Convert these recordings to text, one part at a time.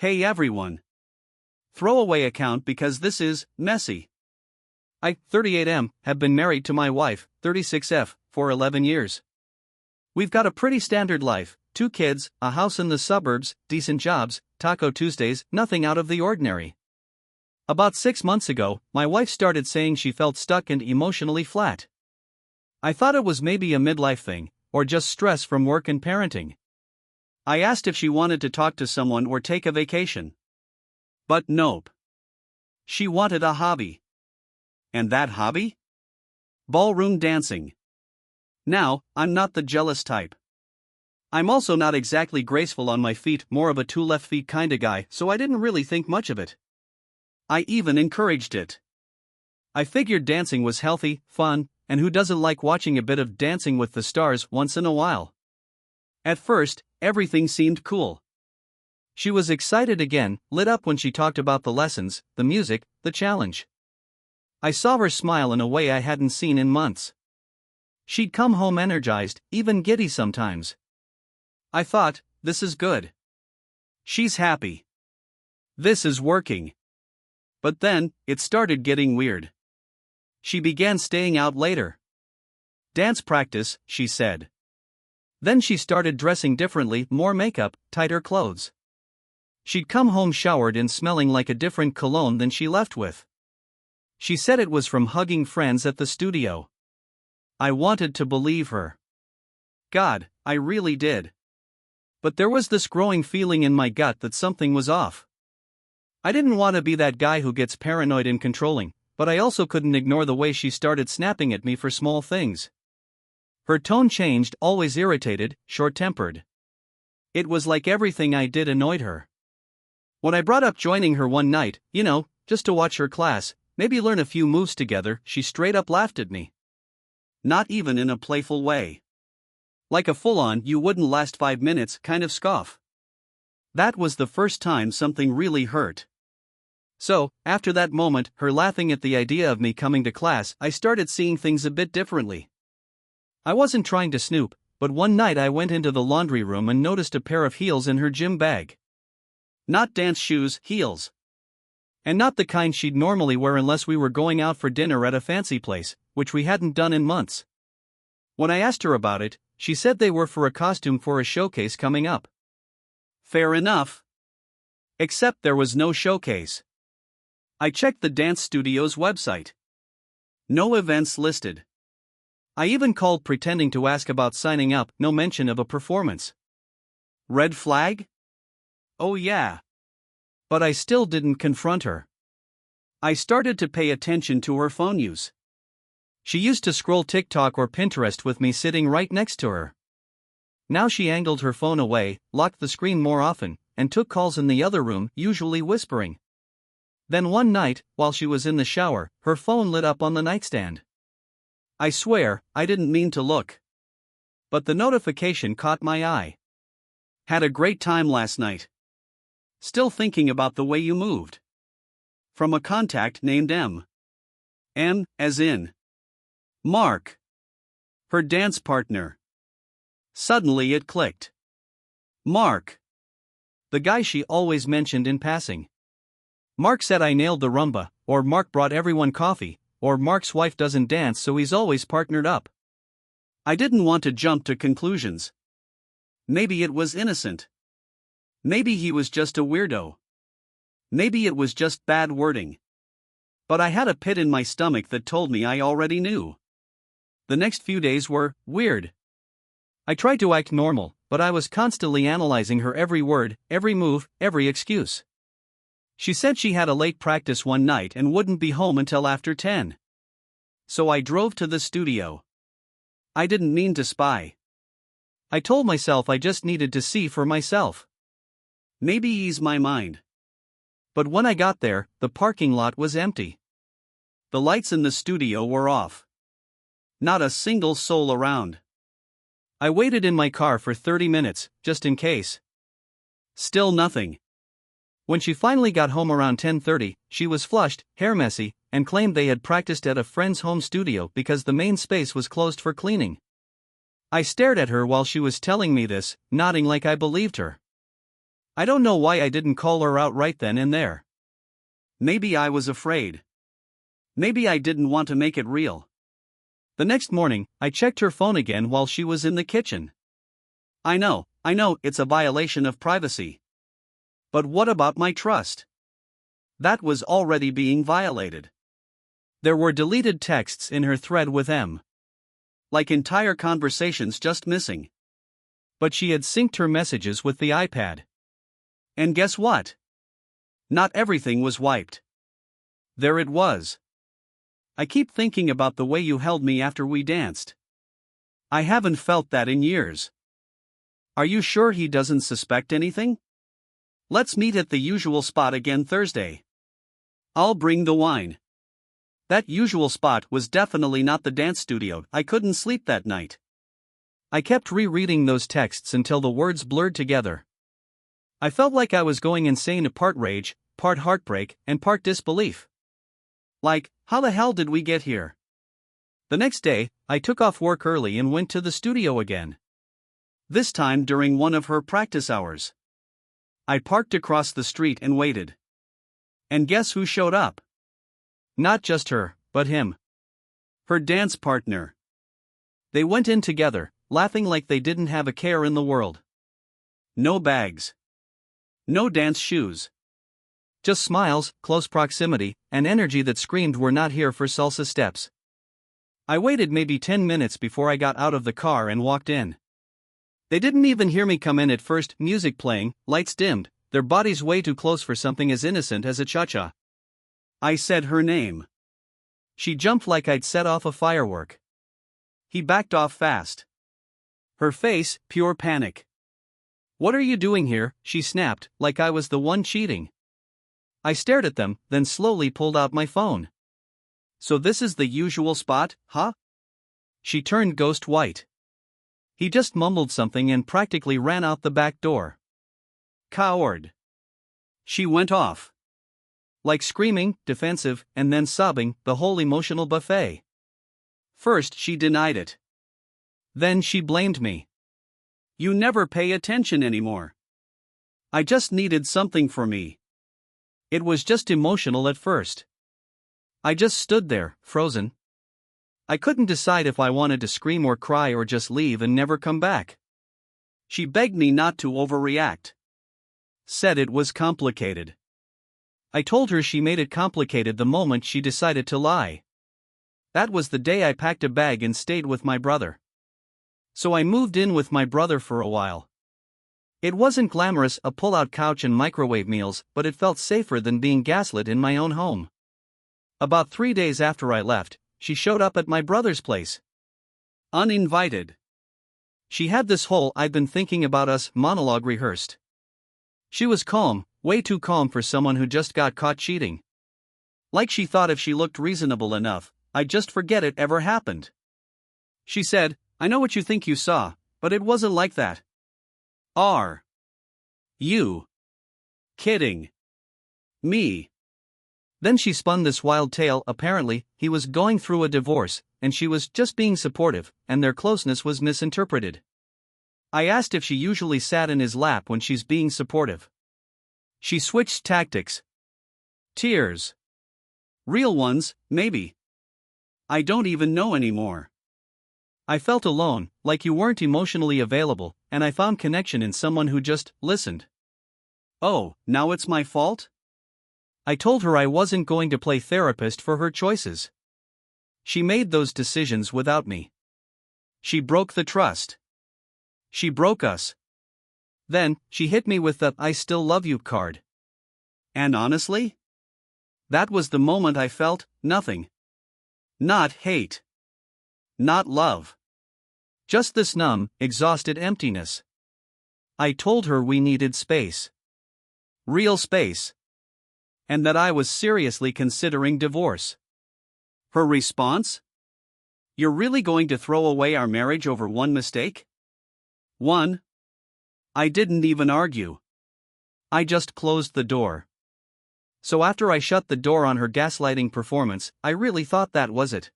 Hey everyone. Throwaway account because this is messy. I, 38M, have been married to my wife, 36F, for 11 years. We've got a pretty standard life, 2 kids, a house in the suburbs, decent jobs, Taco Tuesdays, nothing out of the ordinary. About 6 months ago, my wife started saying she felt stuck and emotionally flat. I thought it was maybe a midlife thing, or just stress from work and parenting. I asked if she wanted to talk to someone or take a vacation. But nope. She wanted a hobby. And that hobby? Ballroom dancing. Now, I'm not the jealous type. I'm also not exactly graceful on my feet, more of a 2 left feet kinda guy, so I didn't really think much of it. I even encouraged it. I figured dancing was healthy, fun, and who doesn't like watching a bit of Dancing with the Stars once in a while? At first, everything seemed cool. She was excited again, lit up when she talked about the lessons, the music, the challenge. I saw her smile in a way I hadn't seen in months. She'd come home energized, even giddy sometimes. I thought, this is good. She's happy. This is working. But then, it started getting weird. She began staying out later. Dance practice, she said. Then she started dressing differently, more makeup, tighter clothes. She'd come home showered and smelling like a different cologne than she left with. She said it was from hugging friends at the studio. I wanted to believe her. God, I really did. But there was this growing feeling in my gut that something was off. I didn't want to be that guy who gets paranoid and controlling, but I also couldn't ignore the way she started snapping at me for small things. Her tone changed, always irritated, short-tempered. It was like everything I did annoyed her. When I brought up joining her one night, just to watch her class, maybe learn a few moves together, she straight up laughed at me. Not even in a playful way. Like a full-on "you wouldn't last 5 minutes" kind of scoff. That was the first time something really hurt. So, after that moment, her laughing at the idea of me coming to class, I started seeing things a bit differently. I wasn't trying to snoop, but one night I went into the laundry room and noticed a pair of heels in her gym bag. Not dance shoes, heels. And not the kind she'd normally wear unless we were going out for dinner at a fancy place, which we hadn't done in months. When I asked her about it, she said they were for a costume for a showcase coming up. Fair enough. Except there was no showcase. I checked the dance studio's website. No events listed. I even called pretending to ask about signing up, no mention of a performance. Red flag? Oh yeah. But I still didn't confront her. I started to pay attention to her phone use. She used to scroll TikTok or Pinterest with me sitting right next to her. Now she angled her phone away, locked the screen more often, and took calls in the other room, usually whispering. Then one night, while she was in the shower, her phone lit up on the nightstand. I swear, I didn't mean to look. But the notification caught my eye. Had a great time last night. Still thinking about the way you moved. From a contact named M. M, as in Mark. Her dance partner. Suddenly it clicked. Mark. The guy she always mentioned in passing. Mark said I nailed the rumba, or Mark brought everyone coffee, or Mark's wife doesn't dance so he's always partnered up. I didn't want to jump to conclusions. Maybe it was innocent. Maybe he was just a weirdo. Maybe it was just bad wording. But I had a pit in my stomach that told me I already knew. The next few days were weird. I tried to act normal, but I was constantly analyzing her every word, every move, every excuse. She said she had a late practice one night and wouldn't be home until after 10. So I drove to the studio. I didn't mean to spy. I told myself I just needed to see for myself. Maybe ease my mind. But when I got there, the parking lot was empty. The lights in the studio were off. Not a single soul around. I waited in my car for 30 minutes, just in case. Still nothing. When she finally got home around 10:30, she was flushed, hair messy, and claimed they had practiced at a friend's home studio because the main space was closed for cleaning. I stared at her while she was telling me this, nodding like I believed her. I don't know why I didn't call her out right then and there. Maybe I was afraid. Maybe I didn't want to make it real. The next morning, I checked her phone again while she was in the kitchen. I know, it's a violation of privacy. But what about my trust? That was already being violated. There were deleted texts in her thread with M. Like entire conversations just missing. But she had synced her messages with the iPad. And guess what? Not everything was wiped. There it was. I keep thinking about the way you held me after we danced. I haven't felt that in years. Are you sure he doesn't suspect anything? Let's meet at the usual spot again Thursday. I'll bring the wine. That usual spot was definitely not the dance studio. I couldn't sleep that night. I kept rereading those texts until the words blurred together. I felt like I was going insane, part rage, part heartbreak, and part disbelief. Like, how the hell did we get here? The next day, I took off work early and went to the studio again. This time during one of her practice hours. I parked across the street and waited. And guess who showed up? Not just her, but him. Her dance partner. They went in together, laughing like they didn't have a care in the world. No bags. No dance shoes. Just smiles, close proximity, and energy that screamed we're not here for salsa steps. I waited maybe 10 minutes before I got out of the car and walked in. They didn't even hear me come in at first, music playing, lights dimmed, their bodies way too close for something as innocent as a cha-cha. I said her name. She jumped like I'd set off a firework. He backed off fast. Her face, pure panic. What are you doing here? She snapped, like I was the one cheating. I stared at them, then slowly pulled out my phone. So this is the usual spot, huh? She turned ghost white. He just mumbled something and practically ran out the back door. Coward. She went off. Like screaming, defensive, and then sobbing, the whole emotional buffet. First she denied it. Then she blamed me. You never pay attention anymore. I just needed something for me. It was just emotional at first. I just stood there, frozen. I couldn't decide if I wanted to scream or cry or just leave and never come back. She begged me not to overreact. Said it was complicated. I told her she made it complicated the moment she decided to lie. That was the day I packed a bag and stayed with my brother. So I moved in with my brother for a while. It wasn't glamorous, a pull-out couch and microwave meals, but it felt safer than being gaslit in my own home. About 3 days after I left, she showed up at my brother's place. Uninvited. She had this whole "I've been thinking about us" monologue rehearsed. She was calm, way too calm for someone who just got caught cheating. Like she thought if she looked reasonable enough, I'd just forget it ever happened. She said, "I know what you think you saw, but it wasn't like that. Are you kidding me?" Then she spun this wild tale. Apparently, he was going through a divorce, and she was just being supportive, and their closeness was misinterpreted. I asked if she usually sat in his lap when she's being supportive. She switched tactics. Tears. Real ones, maybe. I don't even know anymore. I felt alone, like you weren't emotionally available, and I found connection in someone who just listened. Oh, now it's my fault? I told her I wasn't going to play therapist for her choices. She made those decisions without me. She broke the trust. She broke us. Then, she hit me with the "I still love you" card. And honestly? That was the moment I felt nothing. Not hate. Not love. Just this numb, exhausted emptiness. I told her we needed space. Real space. And that I was seriously considering divorce. Her response? You're really going to throw away our marriage over one mistake? One. I didn't even argue. I just closed the door. So after I shut the door on her gaslighting performance, I really thought that was it.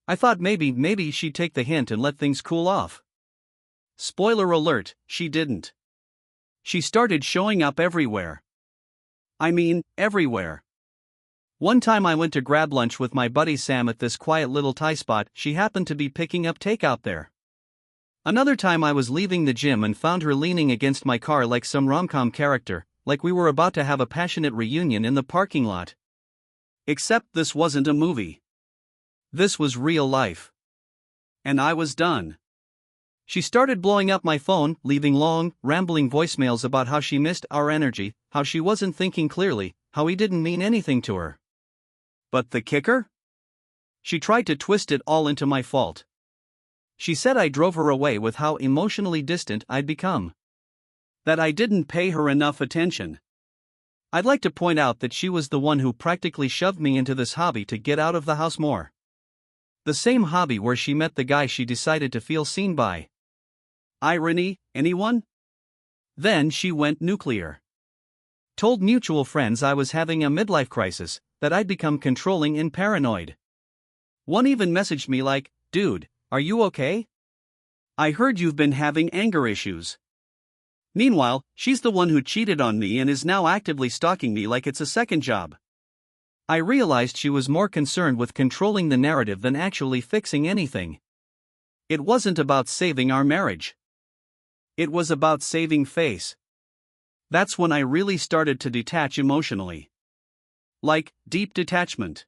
I thought maybe she'd take the hint and let things cool off. Spoiler alert, she didn't. She started showing up everywhere. I mean, everywhere. One time I went to grab lunch with my buddy Sam at this quiet little Thai spot. She happened to be picking up takeout there. Another time I was leaving the gym and found her leaning against my car like some rom-com character, like we were about to have a passionate reunion in the parking lot. Except this wasn't a movie. This was real life. And I was done. She started blowing up my phone, leaving long, rambling voicemails about how she missed our energy, how she wasn't thinking clearly, how he didn't mean anything to her. But the kicker? She tried to twist it all into my fault. She said I drove her away with how emotionally distant I'd become. That I didn't pay her enough attention. I'd like to point out that she was the one who practically shoved me into this hobby to get out of the house more. The same hobby where she met the guy she decided to feel seen by. Irony, anyone? Then she went nuclear. Told mutual friends I was having a midlife crisis, that I'd become controlling and paranoid. One even messaged me like, "Dude, are you okay? I heard you've been having anger issues." Meanwhile, she's the one who cheated on me and is now actively stalking me like it's a second job. I realized she was more concerned with controlling the narrative than actually fixing anything. It wasn't about saving our marriage. It was about saving face. That's when I really started to detach emotionally. Like, deep detachment.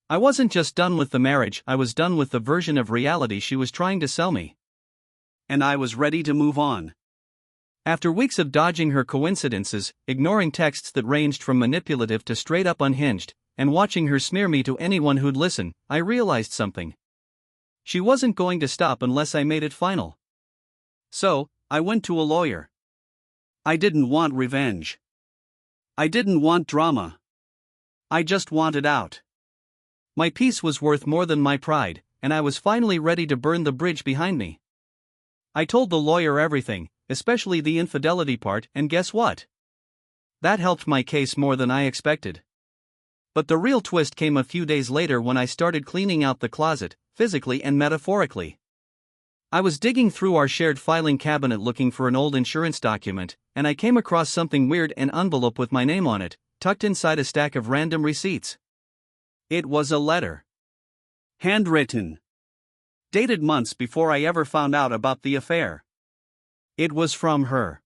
I wasn't just done with the marriage, I was done with the version of reality she was trying to sell me. And I was ready to move on. After weeks of dodging her coincidences, ignoring texts that ranged from manipulative to straight up unhinged, and watching her smear me to anyone who'd listen, I realized something. She wasn't going to stop unless I made it final. So, I went to a lawyer. I didn't want revenge. I didn't want drama. I just wanted out. My peace was worth more than my pride, and I was finally ready to burn the bridge behind me. I told the lawyer everything, especially the infidelity part, and guess what? That helped my case more than I expected. But the real twist came a few days later when I started cleaning out the closet, physically and metaphorically. I was digging through our shared filing cabinet looking for an old insurance document, and I came across something weird: an envelope with my name on it, tucked inside a stack of random receipts. It was a letter. Handwritten. Dated months before I ever found out about the affair. It was from her.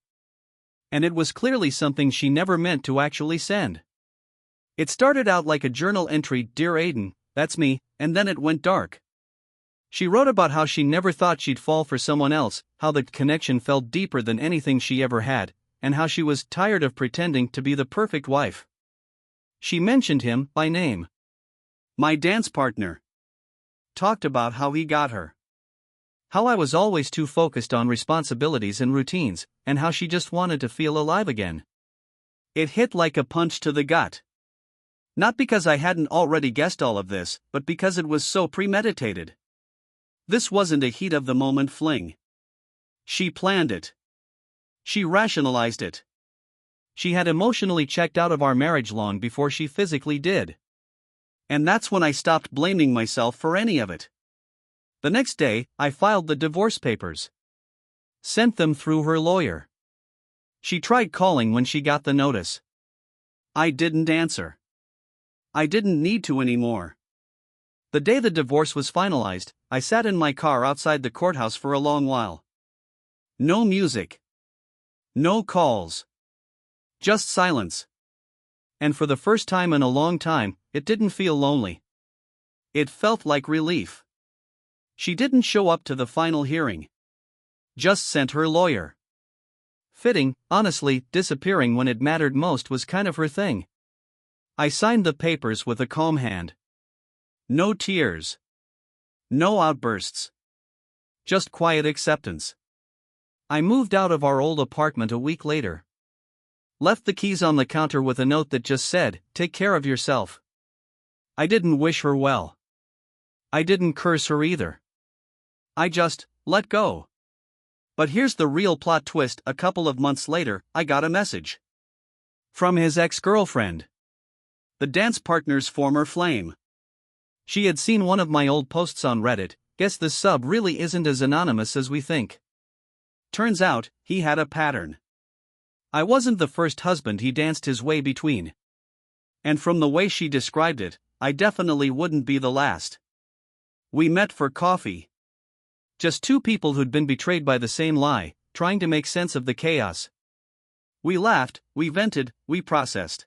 And it was clearly something she never meant to actually send. It started out like a journal entry: "Dear Aiden, that's me," and then it went dark. She wrote about how she never thought she'd fall for someone else, how the connection felt deeper than anything she ever had, and how she was tired of pretending to be the perfect wife. She mentioned him by name. My dance partner. Talked about how he got her. How I was always too focused on responsibilities and routines, and how she just wanted to feel alive again. It hit like a punch to the gut. Not because I hadn't already guessed all of this, but because it was so premeditated. This wasn't a heat-of-the-moment fling. She planned it. She rationalized it. She had emotionally checked out of our marriage long before she physically did. And that's when I stopped blaming myself for any of it. The next day, I filed the divorce papers. Sent them through her lawyer. She tried calling when she got the notice. I didn't answer. I didn't need to anymore. The day the divorce was finalized, I sat in my car outside the courthouse for a long while. No music. No calls. Just silence. And for the first time in a long time, it didn't feel lonely. It felt like relief. She didn't show up to the final hearing. Just sent her lawyer. Fitting, honestly, disappearing when it mattered most was kind of her thing. I signed the papers with a calm hand. No tears. No outbursts. Just quiet acceptance. I moved out of our old apartment a week later. Left the keys on the counter with a note that just said, "Take care of yourself." I didn't wish her well. I didn't curse her either. I just let go. But here's the real plot twist: a couple of months later, I got a message. From his ex-girlfriend. The dance partner's former flame. She had seen one of my old posts on Reddit. Guess the sub really isn't as anonymous as we think. Turns out, he had a pattern. I wasn't the first husband he danced his way between. And from the way she described it, I definitely wouldn't be the last. We met for coffee. Just two people who'd been betrayed by the same lie, trying to make sense of the chaos. We laughed, we vented, we processed.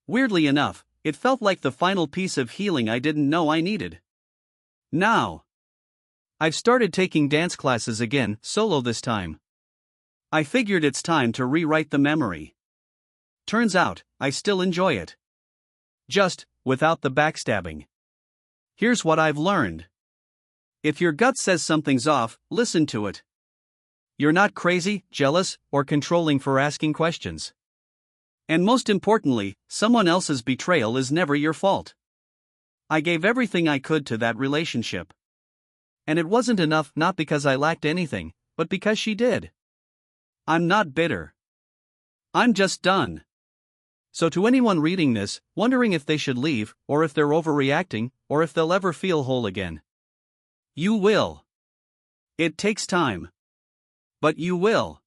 Weirdly enough, it felt like the final piece of healing I didn't know I needed. Now, I've started taking dance classes again, solo this time. I figured it's time to rewrite the memory. Turns out, I still enjoy it. Just, without the backstabbing. Here's what I've learned. If your gut says something's off, listen to it. You're not crazy, jealous, or controlling for asking questions. And most importantly, someone else's betrayal is never your fault. I gave everything I could to that relationship. And it wasn't enough, not because I lacked anything, but because she did. I'm not bitter. I'm just done. So to anyone reading this, wondering if they should leave, or if they're overreacting, or if they'll ever feel whole again. You will. It takes time. But you will.